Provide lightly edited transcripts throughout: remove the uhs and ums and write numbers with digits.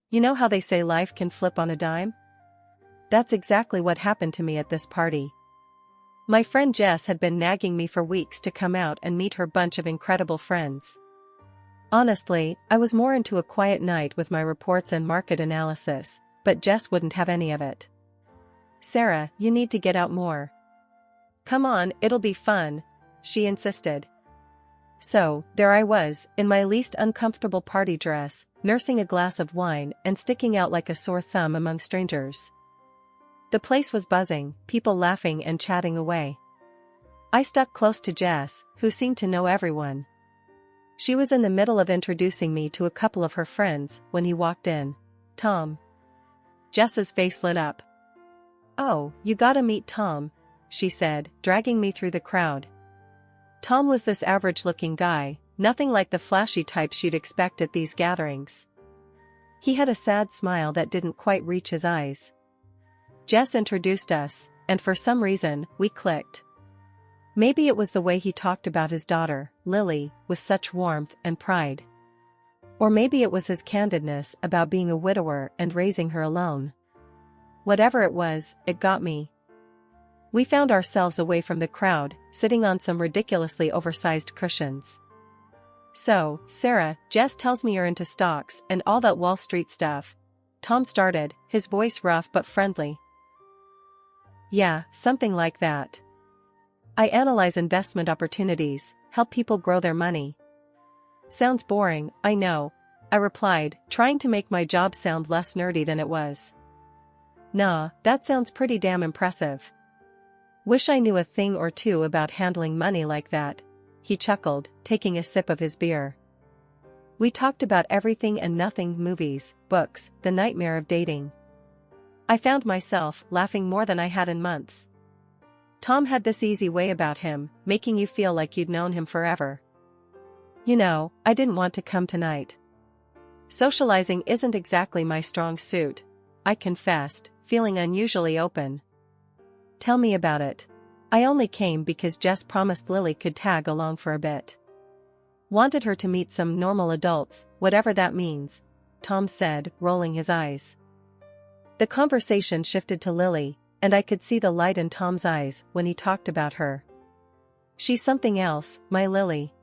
You know how they say life can flip on a dime? That's exactly what happened to me at this party. My friend Jess had been nagging me for weeks to come out and meet her bunch of incredible friends. Honestly, I was more into a quiet night with my reports and market analysis, but Jess wouldn't have any of it. "Sarah, you need to get out more. Come on, it'll be fun," she insisted. So, there I was, in my least uncomfortable party dress, nursing a glass of wine and sticking out like a sore thumb among strangers. The place was buzzing, people laughing and chatting away. I stuck close to Jess, who seemed to know everyone. She was in the middle of introducing me to a couple of her friends when he walked in. "Tom." Jess's face lit up. "Oh, you gotta meet Tom," she said, dragging me through the crowd. Tom was this average-looking guy, nothing like the flashy types you'd expect at these gatherings. He had a sad smile that didn't quite reach his eyes. Jess introduced us, and for some reason, we clicked. Maybe it was the way he talked about his daughter, Lily, with such warmth and pride. Or maybe it was his candidness about being a widower and raising her alone. Whatever it was, it got me. We found ourselves away from the crowd, sitting on some ridiculously oversized cushions. "So, Sarah, Jess tells me you're into stocks and all that Wall Street stuff," Tom started, his voice rough but friendly. "Yeah, something like that. I analyze investment opportunities, help people grow their money." "Sounds boring, I know," I replied, trying to make my job sound less nerdy than it was. "Nah, that sounds pretty damn impressive. Wish I knew a thing or two about handling money like that," he chuckled, taking a sip of his beer. We talked about everything and nothing: movies, books, the nightmare of dating. I found myself laughing more than I had in months. Tom had this easy way about him, making you feel like you'd known him forever. "You know, I didn't want to come tonight. Socializing isn't exactly my strong suit," I confessed, feeling unusually open. "Tell me about it." "I only came because Jess promised Lily could tag along for a bit. Wanted her to meet some normal adults, whatever that means," Tom said, rolling his eyes. The conversation shifted to Lily, and I could see the light in Tom's eyes when he talked about her. "She's something else, my Lily.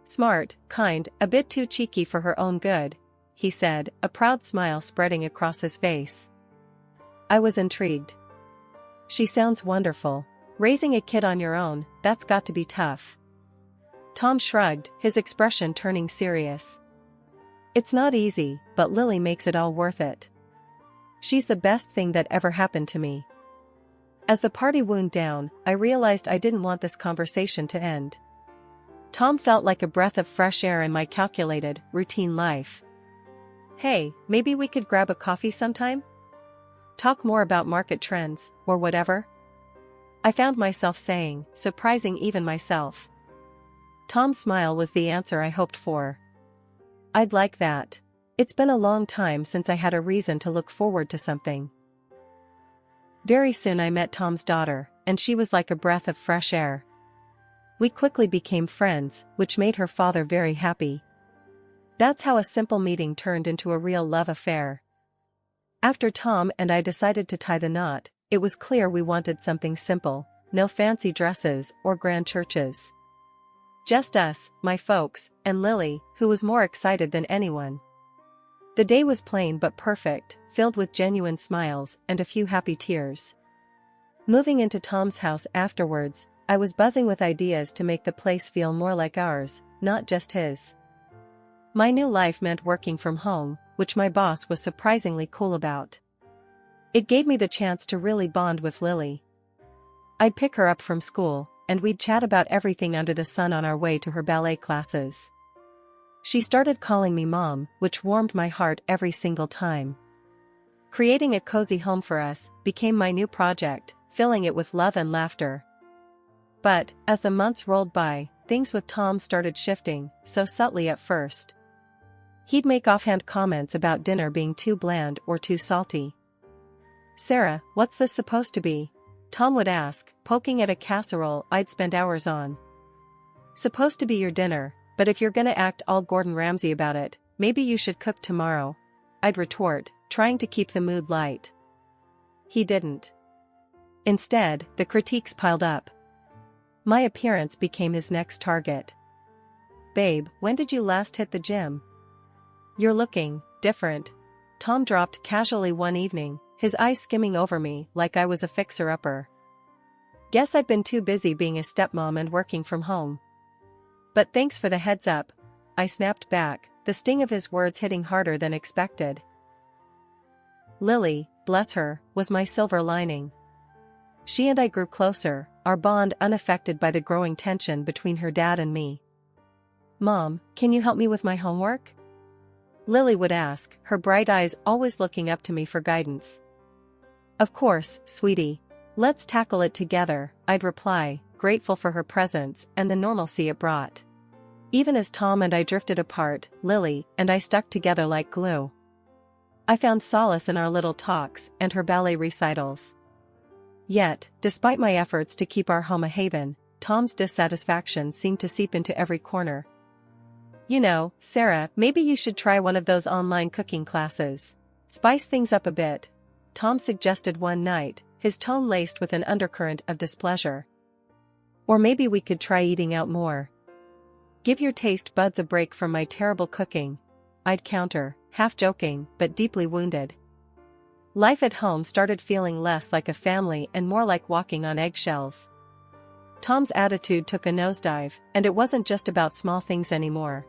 Smart, kind, a bit too cheeky for her own good," he said, a proud smile spreading across his face. I was intrigued. "She sounds wonderful. Raising a kid on your own, that's got to be tough." Tom shrugged, his expression turning serious. "It's not easy, but Lily makes it all worth it. She's the best thing that ever happened to me." As the party wound down, I realized I didn't want this conversation to end. Tom felt like a breath of fresh air in my calculated, routine life. "Hey, maybe we could grab a coffee sometime? Talk more about market trends, or whatever?" I found myself saying, surprising even myself. Tom's smile was the answer I hoped for. "I'd like that. It's been a long time since I had a reason to look forward to something." Very soon I met Tom's daughter, and she was like a breath of fresh air. We quickly became friends, which made her father very happy. That's how a simple meeting turned into a real love affair. After Tom and I decided to tie the knot, it was clear we wanted something simple, no fancy dresses or grand churches. Just us, my folks, and Lily, who was more excited than anyone. The day was plain but perfect, filled with genuine smiles and a few happy tears. Moving into Tom's house afterwards, I was buzzing with ideas to make the place feel more like ours, not just his. My new life meant working from home, which my boss was surprisingly cool about. It gave me the chance to really bond with Lily. I'd pick her up from school, and we'd chat about everything under the sun on our way to her ballet classes. She started calling me Mom, which warmed my heart every single time. Creating a cozy home for us became my new project, filling it with love and laughter. But, as the months rolled by, things with Tom started shifting, so subtly at first. He'd make offhand comments about dinner being too bland or too salty. "Sarah, what's this supposed to be?" Tom would ask, poking at a casserole I'd spent hours on. "Supposed to be your dinner, but if you're gonna act all Gordon Ramsay about it, maybe you should cook tomorrow," I'd retort, trying to keep the mood light. He didn't. Instead, the critiques piled up. My appearance became his next target. "Babe, when did you last hit the gym? You're looking different," Tom dropped casually one evening, his eyes skimming over me like I was a fixer-upper. "Guess I've been too busy being a stepmom and working from home." "But thanks for the heads up," I snapped back, the sting of his words hitting harder than expected. Lily, bless her, was my silver lining. She and I grew closer, our bond unaffected by the growing tension between her dad and me. "Mom, can you help me with my homework?" Lily would ask, her bright eyes always looking up to me for guidance. "Of course, sweetie. Let's tackle it together," I'd reply, grateful for her presence and the normalcy it brought. Even as Tom and I drifted apart, Lily and I stuck together like glue. I found solace in our little talks and her ballet recitals. Yet, despite my efforts to keep our home a haven, Tom's dissatisfaction seemed to seep into every corner. "You know, Sarah, maybe you should try one of those online cooking classes. Spice things up a bit," Tom suggested one night, his tone laced with an undercurrent of displeasure. "Or maybe we could try eating out more. Give your taste buds a break from my terrible cooking," I'd counter, half joking but deeply wounded. Life at home started feeling less like a family and more like walking on eggshells. Tom's attitude took a nosedive, and it wasn't just about small things anymore.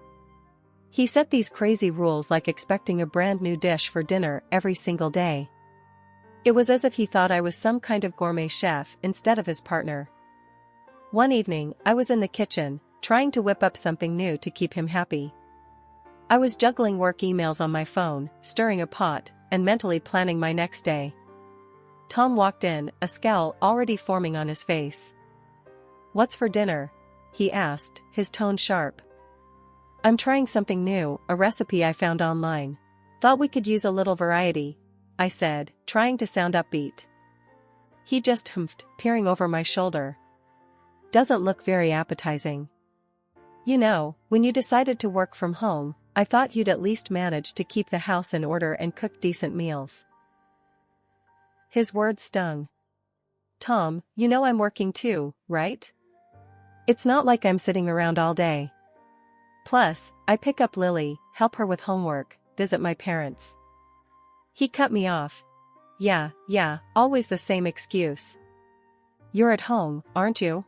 He set these crazy rules like expecting a brand new dish for dinner every single day. It was as if he thought I was some kind of gourmet chef instead of his partner. One evening, I was in the kitchen, trying to whip up something new to keep him happy. I was juggling work emails on my phone, stirring a pot, and mentally planning my next day. Tom walked in, a scowl already forming on his face. "What's for dinner?" he asked, his tone sharp. "I'm trying something new, a recipe I found online. Thought we could use a little variety," I said, trying to sound upbeat. He just humphed, peering over my shoulder. "Doesn't look very appetizing. You know, when you decided to work from home, I thought you'd at least manage to keep the house in order and cook decent meals." His words stung. "Tom, you know I'm working too, right? It's not like I'm sitting around all day. Plus, I pick up Lily, help her with homework, visit my parents." He cut me off. Yeah, always the same excuse. "You're at home, aren't you?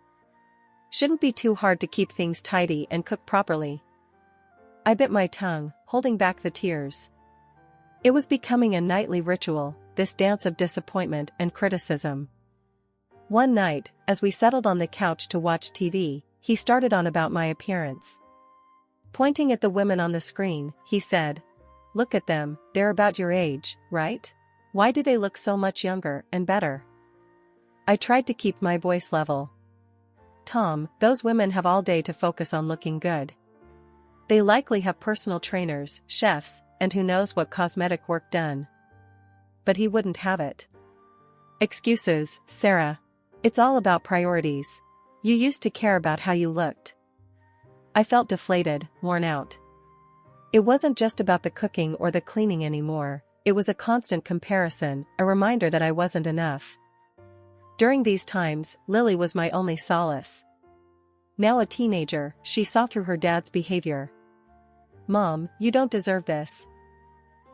Shouldn't be too hard to keep things tidy and cook properly." I bit my tongue, holding back the tears. It was becoming a nightly ritual, this dance of disappointment and criticism. One night, as we settled on the couch to watch TV, he started on about my appearance. Pointing at the women on the screen, he said, "Look at them, they're about your age, right? Why do they look so much younger and better?" I tried to keep my voice level. "Tom, those women have all day to focus on looking good. They likely have personal trainers, chefs, and who knows what cosmetic work done." But he wouldn't have it. "Excuses, Sarah. It's all about priorities. You used to care about how you looked." I felt deflated, worn out. It wasn't just about the cooking or the cleaning anymore, it was a constant comparison, a reminder that I wasn't enough. During these times, Lily was my only solace. Now a teenager, she saw through her dad's behavior. "Mom, you don't deserve this.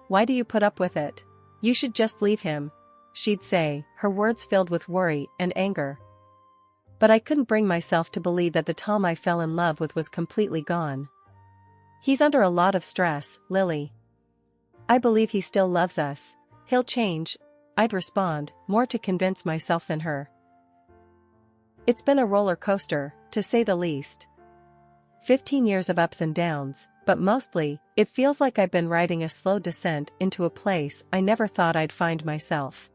Why do you put up with it? You should just leave him," she'd say, her words filled with worry and anger. But I couldn't bring myself to believe that the Tom I fell in love with was completely gone. "He's under a lot of stress, Lily. I believe he still loves us. He'll change," I'd respond, more to convince myself than her. It's been a roller coaster, to say the least. 15 years of ups and downs, but mostly, it feels like I've been riding a slow descent into a place I never thought I'd find myself.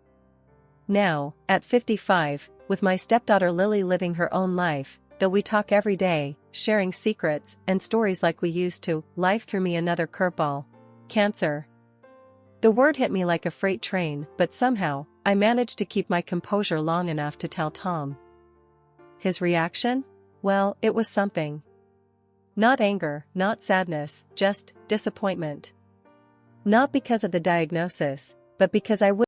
Now, at 55, with my stepdaughter Lily living her own life, though we talk every day, sharing secrets and stories like we used to, life threw me another curveball. Cancer. The word hit me like a freight train, but somehow, I managed to keep my composure long enough to tell Tom. His reaction? Well, it was something. Not anger, not sadness, just disappointment. Not because of the diagnosis, but because I